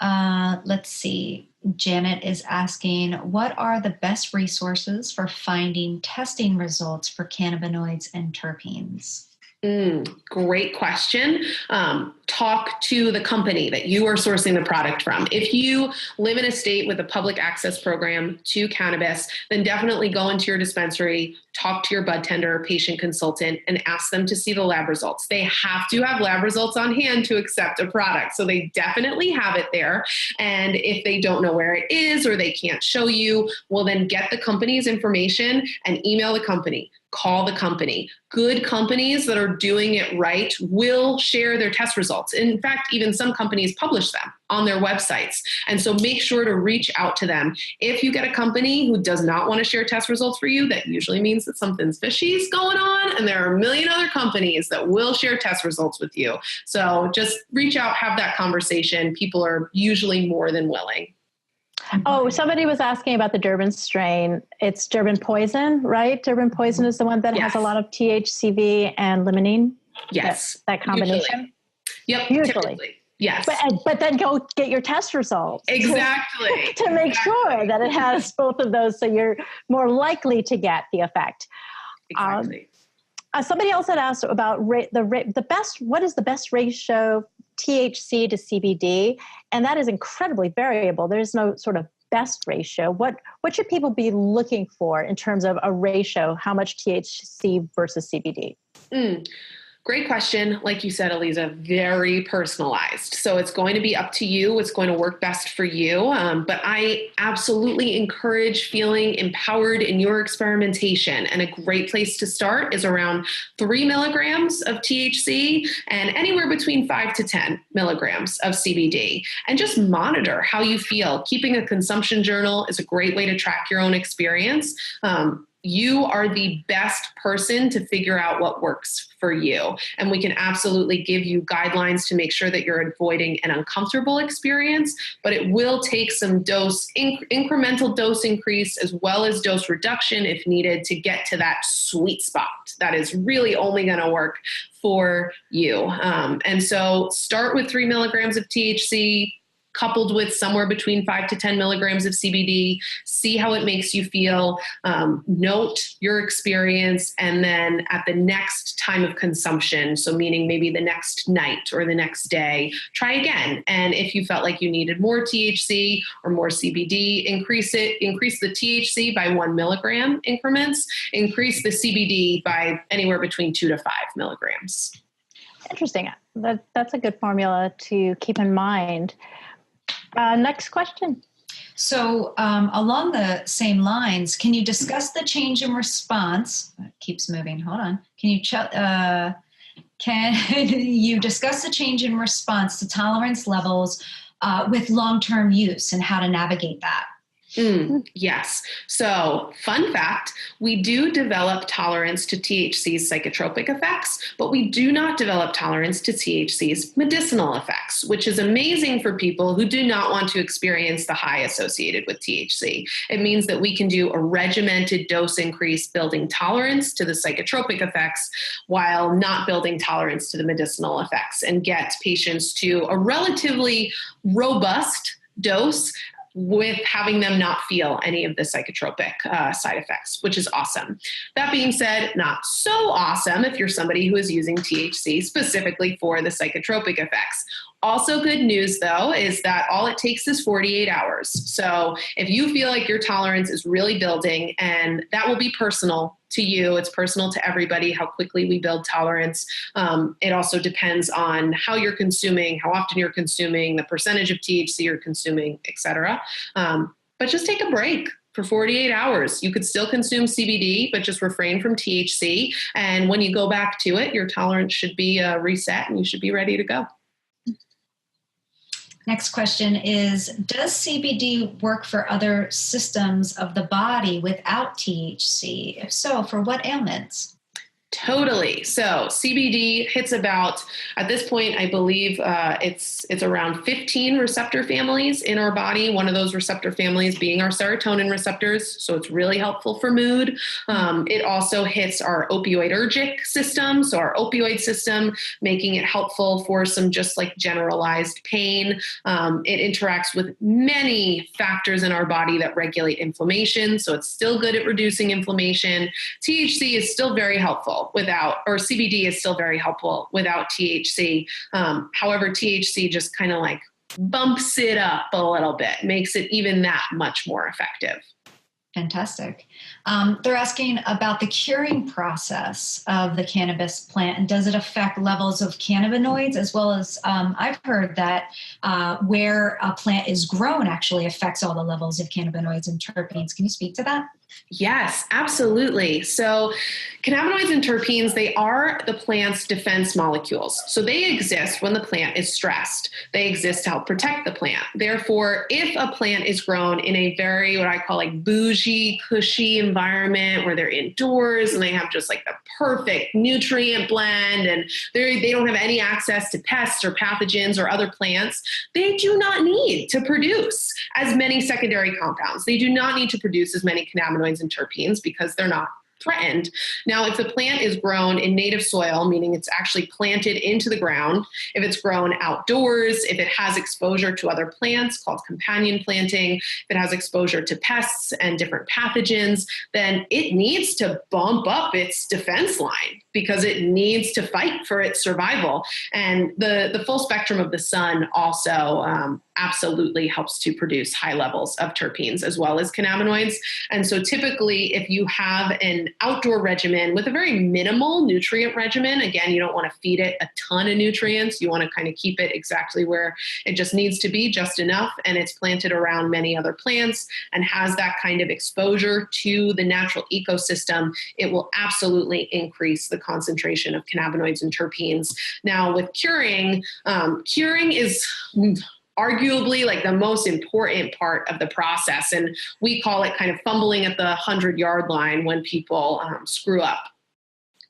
C: Let's see. Janet is asking, what are the best resources for finding testing results for cannabinoids and terpenes?
B: Great question. Talk to the company that you are sourcing the product from. If you live in a state with a public access program to cannabis, then definitely go into your dispensary, talk to your bud tender, patient consultant, and ask them to see the lab results. They have to have lab results on hand to accept a product. So they definitely have it there. And if they don't know where it is or they can't show you, well, then get the company's information and email the company. Call the company. Good companies that are doing it right will share their test results. In fact, even some companies publish them on their websites. And so make sure to reach out to them. If you get a company who does not want to share test results for you, that usually means that something's fishy is going on. And there are a million other companies that will share test results with you. So just reach out, have that conversation. People are usually more than willing.
A: Oh, somebody was asking about the Durban strain. It's Durban poison, right? Durban poison is the one that has a lot of THCV and limonene.
B: Yes.
A: That combination.
B: Yep.
A: Usually.
B: Typically. Yes.
A: But then go get your test results.
B: Exactly.
A: To make sure that it has both of those, so you're more likely to get the effect.
B: Exactly.
A: Somebody else had asked about what is the best ratio THC to CBD, and that is incredibly variable. There is no sort of best ratio. What should people be looking for in terms of a ratio? How much THC versus CBD?
B: Great question. Like you said, Aliza, very personalized. So it's going to be up to you. It's going to work best for you. But I absolutely encourage feeling empowered in your experimentation. And a great place to start is around 3 milligrams of THC and anywhere between 5 to 10 milligrams of CBD. And just monitor how you feel. Keeping a consumption journal is a great way to track your own experience. You are the best person to figure out what works for you. And we can absolutely give you guidelines to make sure that you're avoiding an uncomfortable experience, but it will take some incremental dose increase as well as dose reduction if needed to get to that sweet spot that is really only going to work for you. And so start with 3 milligrams of THC, coupled with somewhere between 5 to 10 milligrams of CBD, see how it makes you feel, note your experience, and then at the next time of consumption, so meaning maybe the next night or the next day, try again. And if you felt like you needed more THC or more CBD, increase the THC by 1 milligram increments, increase the CBD by anywhere between 2 to 5 milligrams.
A: Interesting. That's a good formula to keep in mind. Next question.
C: So along the same lines, can you discuss the change in response? It keeps moving. Hold on. Can you discuss the change in response to tolerance levels with long-term use and how to navigate that?
B: Yes. So fun fact, we do develop tolerance to THC's psychotropic effects, but we do not develop tolerance to THC's medicinal effects, which is amazing for people who do not want to experience the high associated with THC. It means that we can do a regimented dose increase, building tolerance to the psychotropic effects while not building tolerance to the medicinal effects, and get patients to a relatively robust dose with having them not feel any of the psychotropic side effects, which is awesome. That being said, not so awesome if you're somebody who is using THC specifically for the psychotropic effects. Also good news, though, is that all it takes is 48 hours. So if you feel like your tolerance is really building, and that will be personal to you, it's personal to everybody, how quickly we build tolerance. It also depends on how you're consuming, how often you're consuming, the percentage of THC you're consuming, et cetera. But just take a break for 48 hours. You could still consume CBD, but just refrain from THC. And when you go back to it, your tolerance should be reset and you should be ready to go.
C: Next question is, does CBD work for other systems of the body without THC? If so, for what ailments?
B: Totally. So CBD hits about, at this point, I believe it's around 15 receptor families in our body. One of those receptor families being our serotonin receptors. So it's really helpful for mood. It also hits our opioidergic system. So our opioid system, making it helpful for some just like generalized pain. It interacts with many factors in our body that regulate inflammation. So it's still good at reducing inflammation. THC is still very helpful or CBD is still very helpful without THC. However, THC just kind of like bumps it up a little bit, makes it even that much more effective.
C: Fantastic. They're asking about the curing process of the cannabis plant, and does it affect levels of cannabinoids, as well as I've heard that where a plant is grown actually affects all the levels of cannabinoids and terpenes. Can you speak to that?
B: Yes, absolutely. So cannabinoids and terpenes, they are the plant's defense molecules. So they exist when the plant is stressed. They exist to help protect the plant. Therefore, if a plant is grown in a very, what I call like bougie, cushy environment where they're indoors and they have just like the perfect nutrient blend and they don't have any access to pests or pathogens or other plants, they do not need to produce as many secondary compounds. They do not need to produce as many cannabinoids and terpenes because they're not threatened. Now, if the plant is grown in native soil, meaning it's actually planted into the ground, if it's grown outdoors, if it has exposure to other plants called companion planting, if it has exposure to pests and different pathogens, then it needs to bump up its defense line. because it needs to fight for its survival. And the full spectrum of the sun also absolutely helps to produce high levels of terpenes as well as cannabinoids. And so typically if you have an outdoor regimen with a very minimal nutrient regimen, again, you don't want to feed it a ton of nutrients. You want to kind of keep it exactly where it just needs to be, just enough. And it's planted around many other plants and has that kind of exposure to the natural ecosystem. It will absolutely increase the concentration of cannabinoids and terpenes. Now with curing, curing is arguably like the most important part of the process. And we call it kind of fumbling at the 100-yard line when people screw up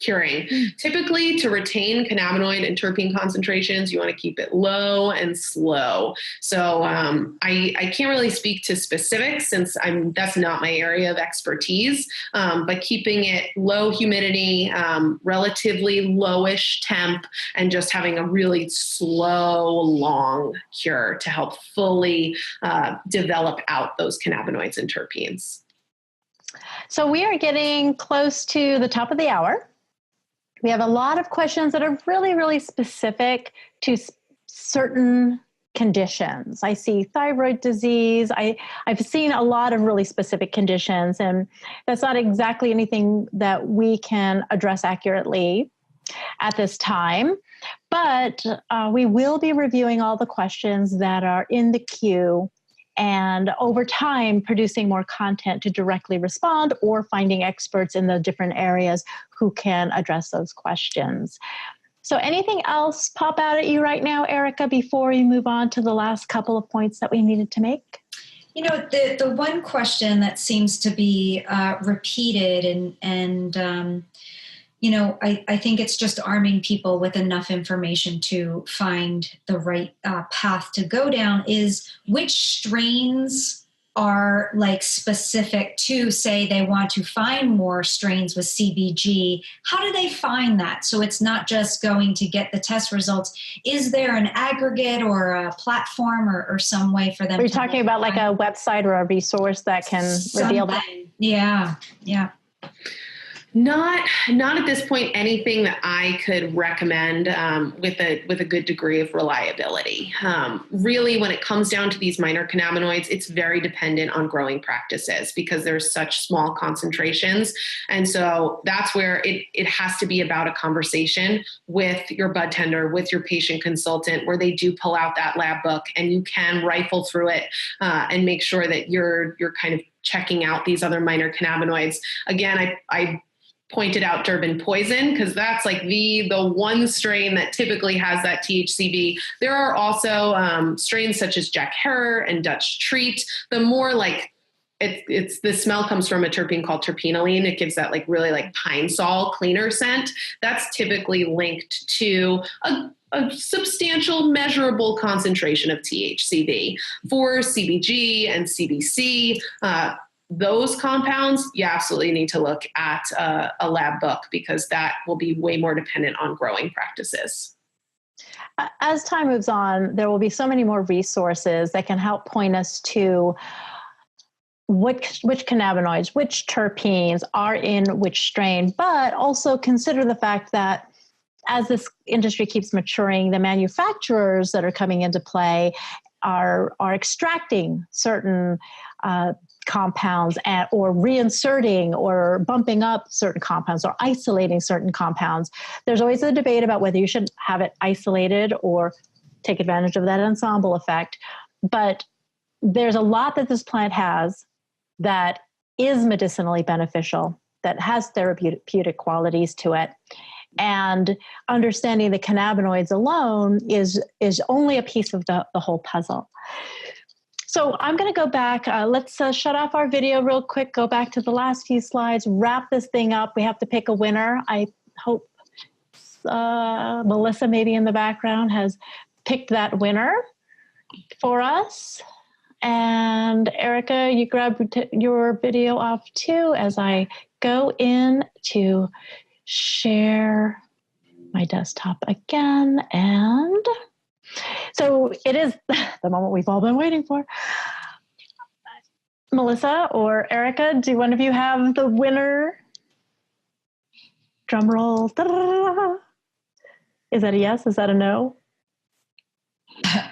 B: curing. Typically, to retain cannabinoid and terpene concentrations, you want to keep it low and slow. So I can't really speak to specifics since that's not my area of expertise, but keeping it low humidity, relatively lowish temp, and just having a really slow, long cure to help fully develop out those cannabinoids and terpenes.
A: So we are getting close to the top of the hour. We have a lot of questions that are really, really specific to certain conditions. I see thyroid disease. I've seen a lot of really specific conditions, and that's not exactly anything that we can address accurately at this time. But we will be reviewing all the questions that are in the queue, and over time producing more content to directly respond or finding experts in the different areas who can address those questions. So anything else pop out at you right now, Erica, before we move on to the last couple of points that we needed to make?
C: You know, the one question that seems to be repeated and you know, I think it's just arming people with enough information to find the right path to go down is which strains are like specific to, say, they want to find more strains with CBG. How do they find that? So it's not just going to get the test results. Is there an aggregate or a platform or some way for them
A: Are you talking about like a website or a resource that can reveal that?
C: Yeah.
B: Not at this point anything that I could recommend with a good degree of reliability. Really, when it comes down to these minor cannabinoids, it's very dependent on growing practices because there's such small concentrations. And so that's where it has to be about a conversation with your bud tender, with your patient consultant, where they do pull out that lab book and you can rifle through it and make sure that you're kind of checking out these other minor cannabinoids. Again, I pointed out Durban poison because that's like the one strain that typically has that THCV. There are also strains such as Jack Herer and Dutch Treat. The more like it's the smell comes from a terpene called terpenoline. It gives that like really like pine sol cleaner scent. That's typically linked to a substantial measurable concentration of THCV. For CBG and CBC, those compounds, you absolutely need to look at a lab book because that will be way more dependent on growing practices.
A: As time moves on, there will be so many more resources that can help point us to which cannabinoids, which terpenes are in which strain, but also consider the fact that as this industry keeps maturing, the manufacturers that are coming into play are extracting certain compounds or reinserting or bumping up certain compounds or isolating certain compounds. There's always a debate about whether you should have it isolated or take advantage of that ensemble effect. But there's a lot that this plant has that is medicinally beneficial, that has therapeutic qualities to it. And understanding the cannabinoids alone is only a piece of the whole puzzle. So I'm going to go back. Let's shut off our video real quick, go back to the last few slides, wrap this thing up. We have to pick a winner. I hope Melissa, maybe in the background, has picked that winner for us. And Erica, you grab your video off too as I go in to share my desktop again. And so it is the moment we've all been waiting for. Melissa or Erica, do one of you have the winner Drum roll. Da-da-da-da. Is that a yes? Is that a no?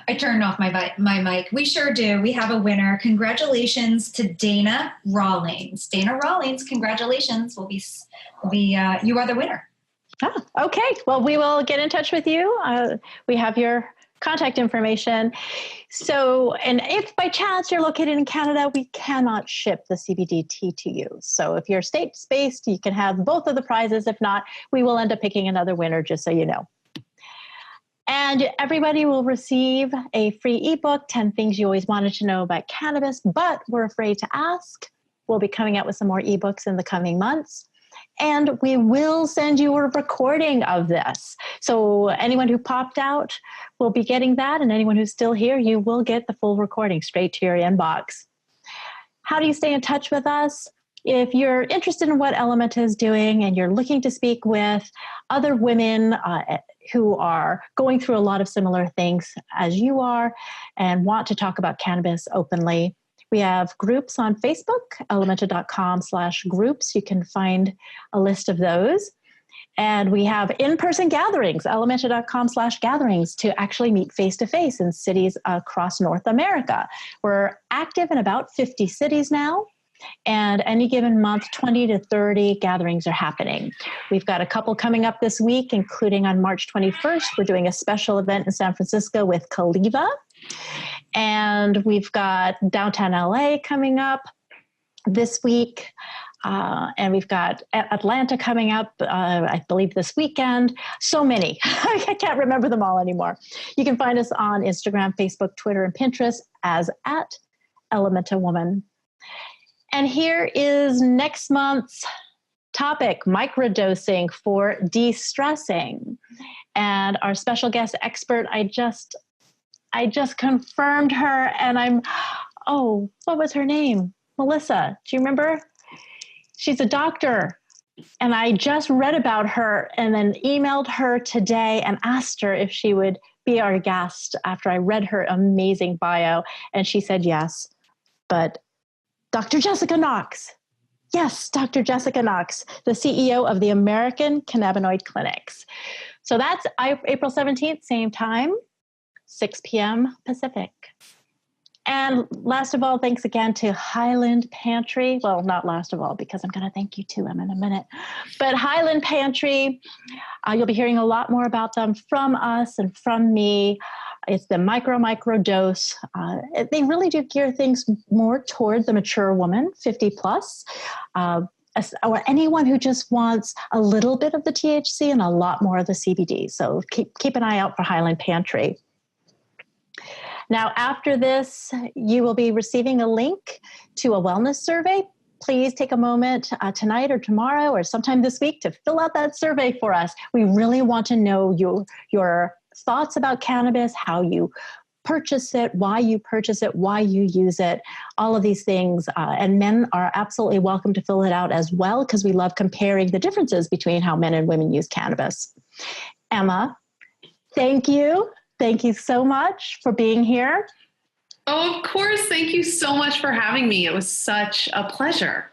C: I turned off my mic. We sure do. We have a winner. Congratulations to Dana Rawlings. Dana Rawlings, congratulations. You are the winner.
A: Ah, okay. Well, we will get in touch with you. We have your contact information. So, and if by chance you're located in Canada, we cannot ship the CBD tea to you. So if you're state-based, you can have both of the prizes. If not, we will end up picking another winner, just so you know. And everybody will receive a free ebook, 10 Things You Always Wanted to Know About Cannabis, but We're Afraid to Ask. We'll be coming out with some more ebooks in the coming months. And we will send you a recording of this. So anyone who popped out will be getting that. And anyone who's still here, you will get the full recording straight to your inbox. How do you stay in touch with us? If you're interested in what Ellementa is doing and you're looking to speak with other women who are going through a lot of similar things as you are and want to talk about cannabis openly, we have groups on Facebook, Ellementa.com/groups. You can find a list of those. And we have in-person gatherings, Ellementa.com/gatherings, to actually meet face-to-face in cities across North America. We're active in about 50 cities now. And any given month, 20 to 30 gatherings are happening. We've got a couple coming up this week, including on March 21st. We're doing a special event in San Francisco with Kaliva. And we've got downtown LA coming up this week. And we've got Atlanta coming up, I believe, this weekend. So many. I can't remember them all anymore. You can find us on Instagram, Facebook, Twitter, and Pinterest as @EllementaWoman. And here is next month's topic, microdosing for de-stressing. And our special guest expert, I just confirmed her, and what was her name? Melissa, do you remember? She's a doctor. And I just read about her and then emailed her today and asked her if she would be our guest after I read her amazing bio. And she said yes. But Dr. Jessica Knox. Yes, Dr. Jessica Knox, the CEO of the American Cannabinoid Clinics. So that's April 17th, same time, 6 p.m. Pacific. And last of all, thanks again to Highland Pantry. Well, not last of all, because I'm going to thank you too in a minute. But Highland Pantry, you'll be hearing a lot more about them from us and from me. It's the micro dose. They really do gear things more toward the mature woman, 50 plus, or anyone who just wants a little bit of the THC and a lot more of the CBD. So keep an eye out for Highland Pantry. Now, after this, you will be receiving a link to a wellness survey. Please take a moment tonight or tomorrow or sometime this week to fill out that survey for us. We really want to know your thoughts about cannabis, how you purchase it, why you use it, all of these things. And men are absolutely welcome to fill it out as well, because we love comparing the differences between how men and women use cannabis. Emma, thank you. Thank you so much for being here.
B: Oh, of course. Thank you so much for having me. It was such a pleasure.